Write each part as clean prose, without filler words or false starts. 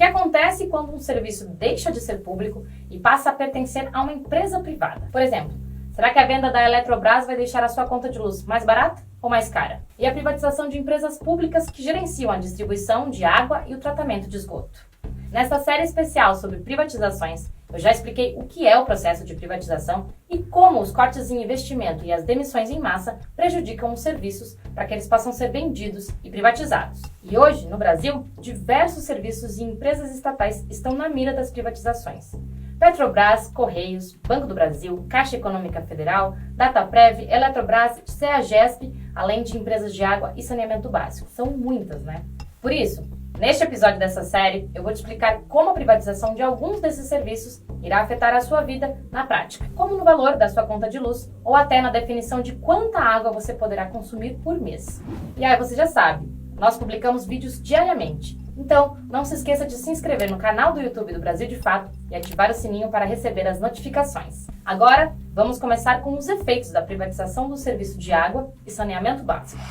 que acontece quando um serviço deixa de ser público e passa a pertencer a uma empresa privada. Por exemplo, será que a venda da Eletrobras vai deixar a sua conta de luz mais barata ou mais cara? E a privatização de empresas públicas que gerenciam a distribuição de água e o tratamento de esgoto. Nesta série especial sobre privatizações, eu já expliquei o que é o processo de privatização e como os cortes em investimento e as demissões em massa prejudicam os serviços para que eles possam ser vendidos e privatizados. E hoje, no Brasil, diversos serviços e empresas estatais estão na mira das privatizações. Petrobras, Correios, Banco do Brasil, Caixa Econômica Federal, Dataprev, Eletrobras, CEAGESP, além de empresas de água e saneamento básico. São muitas, né? Por isso, neste episódio dessa série, eu vou te explicar como a privatização de alguns desses serviços irá afetar a sua vida na prática, como no valor da sua conta de luz ou até na definição de quanta água você poderá consumir por mês. E aí você já sabe, nós publicamos vídeos diariamente. Então, não se esqueça de se inscrever no canal do YouTube do Brasil de Fato e ativar o sininho para receber as notificações. Agora, vamos começar com os efeitos da privatização do serviço de água e saneamento básico.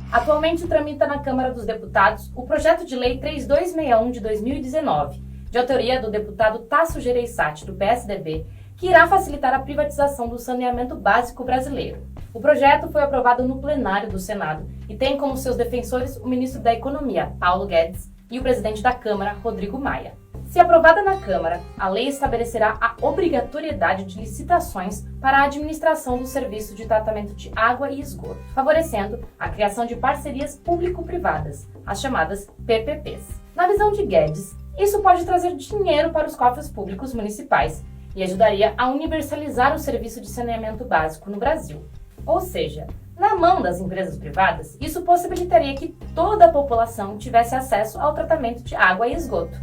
Atualmente tramita na Câmara dos Deputados o projeto de lei 3261 de 2019, de autoria do deputado Tasso Gereissati, do PSDB, que irá facilitar a privatização do saneamento básico brasileiro. O projeto foi aprovado no plenário do Senado e tem como seus defensores o ministro da Economia, Paulo Guedes, e o presidente da Câmara, Rodrigo Maia. Se aprovada na Câmara, a lei estabelecerá a obrigatoriedade de licitações para a administração do serviço de tratamento de água e esgoto, favorecendo a criação de parcerias público-privadas, as chamadas PPPs. Na visão de Guedes, isso pode trazer dinheiro para os cofres públicos municipais e ajudaria a universalizar o serviço de saneamento básico no Brasil. Ou seja, na mão das empresas privadas, isso possibilitaria que toda a população tivesse acesso ao tratamento de água e esgoto.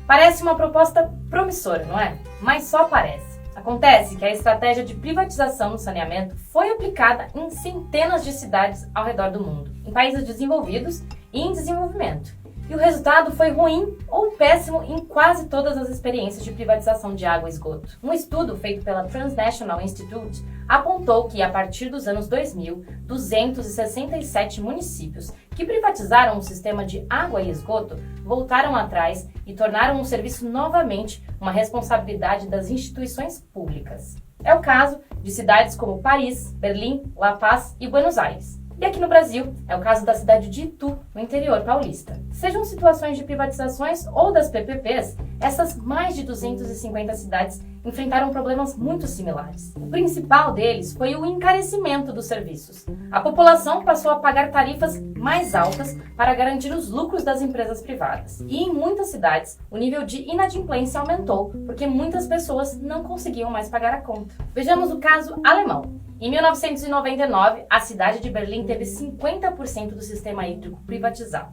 Parece uma proposta promissora, não é? Mas só parece. Acontece que a estratégia de privatização no saneamento foi aplicada em centenas de cidades ao redor do mundo, em países desenvolvidos e em desenvolvimento. E o resultado foi ruim ou péssimo em quase todas as experiências de privatização de água e esgoto. Um estudo feito pela Transnational Institute apontou que, a partir dos anos 2000, 267 municípios que privatizaram o sistema de água e esgoto voltaram atrás e tornaram o serviço novamente uma responsabilidade das instituições públicas. É o caso de cidades como Paris, Berlim, La Paz e Buenos Aires. E aqui no Brasil, é o caso da cidade de Itu, no interior paulista. Sejam situações de privatizações ou das PPPs, essas mais de 250 cidades enfrentaram problemas muito similares. O principal deles foi o encarecimento dos serviços. A população passou a pagar tarifas mais altas para garantir os lucros das empresas privadas. E em muitas cidades, o nível de inadimplência aumentou, porque muitas pessoas não conseguiam mais pagar a conta. Vejamos o caso alemão. Em 1999, a cidade de Berlim teve 50% do sistema hídrico privatizado.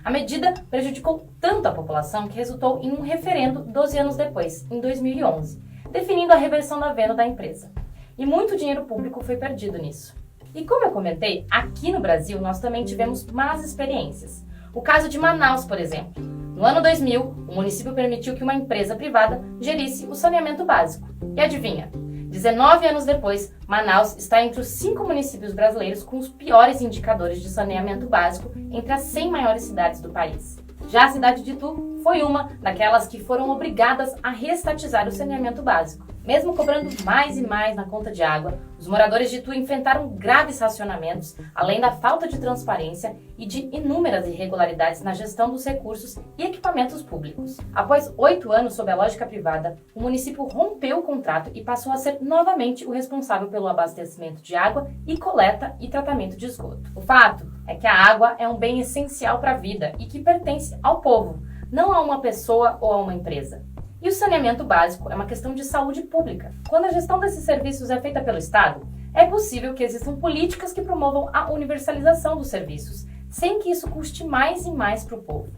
A medida prejudicou tanto a população que resultou em um referendo 12 anos depois, em 2011, definindo a reversão da venda da empresa. E muito dinheiro público foi perdido nisso. E como eu comentei, aqui no Brasil nós também tivemos más experiências. O caso de Manaus, por exemplo. No ano 2000, o município permitiu que uma empresa privada gerisse o saneamento básico. E adivinha? 19 anos depois, Manaus está entre os 5 municípios brasileiros com os piores indicadores de saneamento básico entre as 100 maiores cidades do país. Já a cidade de Itu foi uma daquelas que foram obrigadas a reestatizar o saneamento básico. Mesmo cobrando mais e mais na conta de água, os moradores de Itu enfrentaram graves racionamentos, além da falta de transparência e de inúmeras irregularidades na gestão dos recursos e equipamentos públicos. Após 8 anos sob a lógica privada, o município rompeu o contrato e passou a ser novamente o responsável pelo abastecimento de água e coleta e tratamento de esgoto. O fato é que a água é um bem essencial para a vida e que pertence ao povo, não a uma pessoa ou a uma empresa. E o saneamento básico é uma questão de saúde pública. Quando a gestão desses serviços é feita pelo Estado, é possível que existam políticas que promovam a universalização dos serviços, sem que isso custe mais e mais para o povo.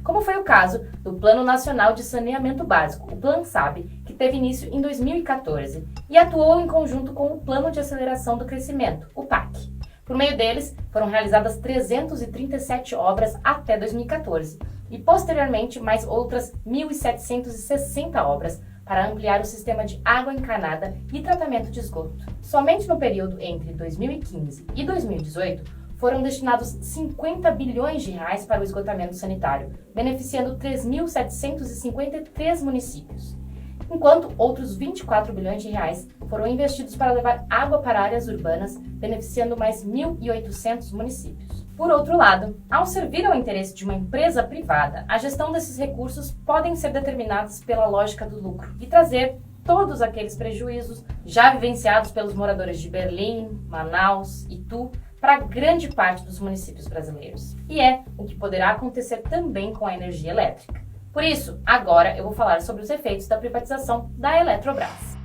Como foi o caso do Plano Nacional de Saneamento Básico, o PLAN-SAB, que teve início em 2014 e atuou em conjunto com o Plano de Aceleração do Crescimento, o PAC. Por meio deles, foram realizadas 337 obras até 2014 e, posteriormente, mais outras 1.760 obras para ampliar o sistema de água encanada e tratamento de esgoto. Somente no período entre 2015 e 2018, foram destinados 50 bilhões de reais para o esgotamento sanitário, beneficiando 3.753 municípios, enquanto outros 24 bilhões de reais foram investidos para levar água para áreas urbanas, beneficiando mais 1.800 municípios. Por outro lado, ao servir ao interesse de uma empresa privada, a gestão desses recursos podem ser determinadas pela lógica do lucro e trazer todos aqueles prejuízos já vivenciados pelos moradores de Berlim, Manaus, Itu, para grande parte dos municípios brasileiros. E é o que poderá acontecer também com a energia elétrica. Por isso, agora eu vou falar sobre os efeitos da privatização da Eletrobras.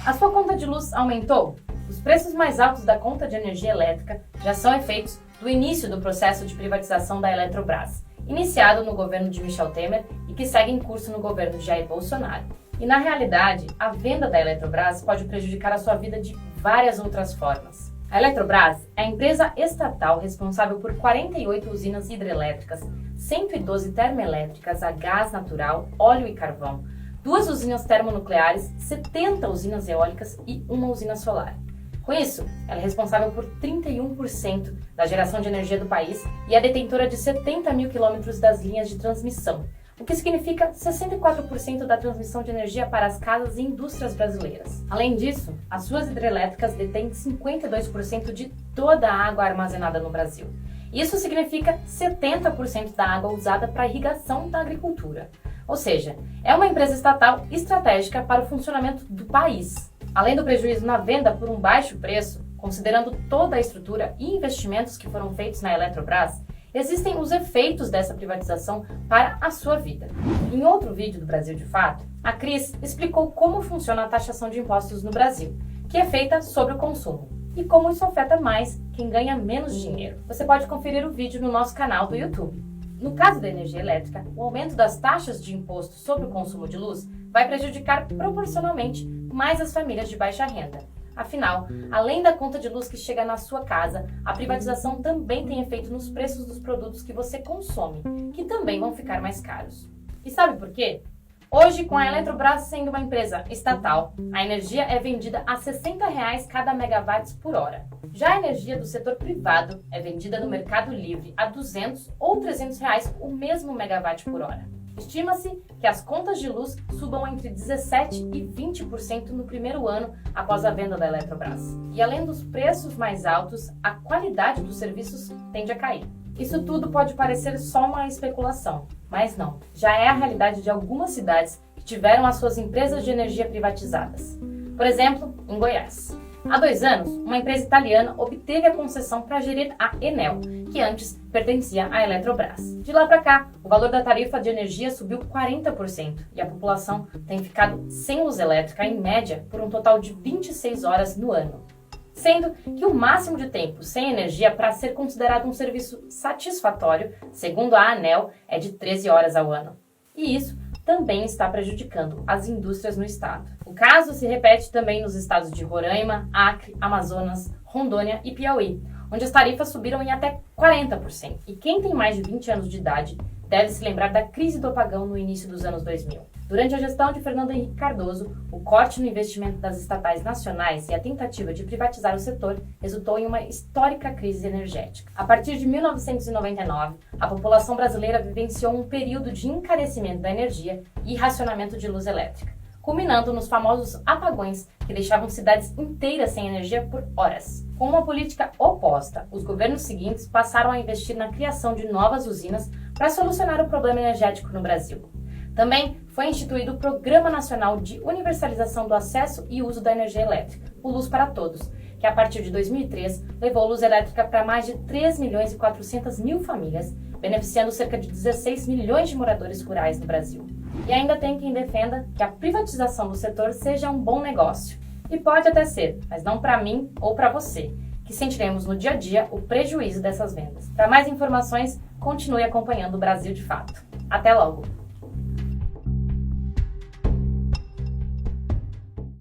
A sua conta de luz aumentou? Os preços mais altos da conta de energia elétrica já são efeitos do início do processo de privatização da Eletrobras, iniciado no governo de Michel Temer e que segue em curso no governo de Jair Bolsonaro. E na realidade, a venda da Eletrobras pode prejudicar a sua vida de várias outras formas. A Eletrobras é a empresa estatal responsável por 48 usinas hidrelétricas, 112 termoelétricas a gás natural, óleo e carvão, 2 usinas termonucleares, 70 usinas eólicas e uma usina solar. Com isso, ela é responsável por 31% da geração de energia do país e é detentora de 70 mil quilômetros das linhas de transmissão, o que significa 64% da transmissão de energia para as casas e indústrias brasileiras. Além disso, as suas hidrelétricas detêm 52% de toda a água armazenada no Brasil. Isso significa 70% da água usada para a irrigação da agricultura. Ou seja, é uma empresa estatal estratégica para o funcionamento do país. Além do prejuízo na venda por um baixo preço, considerando toda a estrutura e investimentos que foram feitos na Eletrobras, existem os efeitos dessa privatização para a sua vida. Em outro vídeo do Brasil de Fato, a Cris explicou como funciona a taxação de impostos no Brasil, que é feita sobre o consumo, e como isso afeta mais quem ganha menos dinheiro. Você pode conferir o vídeo no nosso canal do YouTube. No caso da energia elétrica, o aumento das taxas de imposto sobre o consumo de luz vai prejudicar proporcionalmente mais as famílias de baixa renda. Afinal, além da conta de luz que chega na sua casa, a privatização também tem efeito nos preços dos produtos que você consome, que também vão ficar mais caros. E sabe por quê? Hoje, com a Eletrobras sendo uma empresa estatal, a energia é vendida a R$ 60 cada megawatt por hora. Já a energia do setor privado é vendida no mercado livre a R$ 200 ou R$ 300 o mesmo megawatt por hora. Estima-se que as contas de luz subam entre 17% e 20% no primeiro ano após a venda da Eletrobras. E além dos preços mais altos, a qualidade dos serviços tende a cair. Isso tudo pode parecer só uma especulação, mas não. Já é a realidade de algumas cidades que tiveram as suas empresas de energia privatizadas. Por exemplo, em Goiás. Há 2 anos, uma empresa italiana obteve a concessão para gerir a Enel, que antes pertencia à Eletrobras. De lá para cá, o valor da tarifa de energia subiu 40% e a população tem ficado sem luz elétrica, em média, por um total de 26 horas no ano. Sendo que o máximo de tempo sem energia para ser considerado um serviço satisfatório, segundo a ANEEL, é de 13 horas ao ano. E isso também está prejudicando as indústrias no estado. O caso se repete também nos estados de Roraima, Acre, Amazonas, Rondônia e Piauí, onde as tarifas subiram em até 40%. E quem tem mais de 20 anos de idade deve se lembrar da crise do apagão no início dos anos 2000. Durante a gestão de Fernando Henrique Cardoso, o corte no investimento das estatais nacionais e a tentativa de privatizar o setor resultou em uma histórica crise energética. A partir de 1999, a população brasileira vivenciou um período de encarecimento da energia e racionamento de luz elétrica, culminando nos famosos apagões que deixavam cidades inteiras sem energia por horas. Com uma política oposta, os governos seguintes passaram a investir na criação de novas usinas para solucionar o problema energético no Brasil. Também foi instituído o Programa Nacional de Universalização do Acesso e Uso da Energia Elétrica, o Luz para Todos, que a partir de 2003 levou luz elétrica para mais de 3.400.000 famílias, beneficiando cerca de 16 milhões de moradores rurais no Brasil. E ainda tem quem defenda que a privatização do setor seja um bom negócio. E pode até ser, mas não para mim ou para você, que sentiremos no dia a dia o prejuízo dessas vendas. Para mais informações, continue acompanhando o Brasil de Fato. Até logo!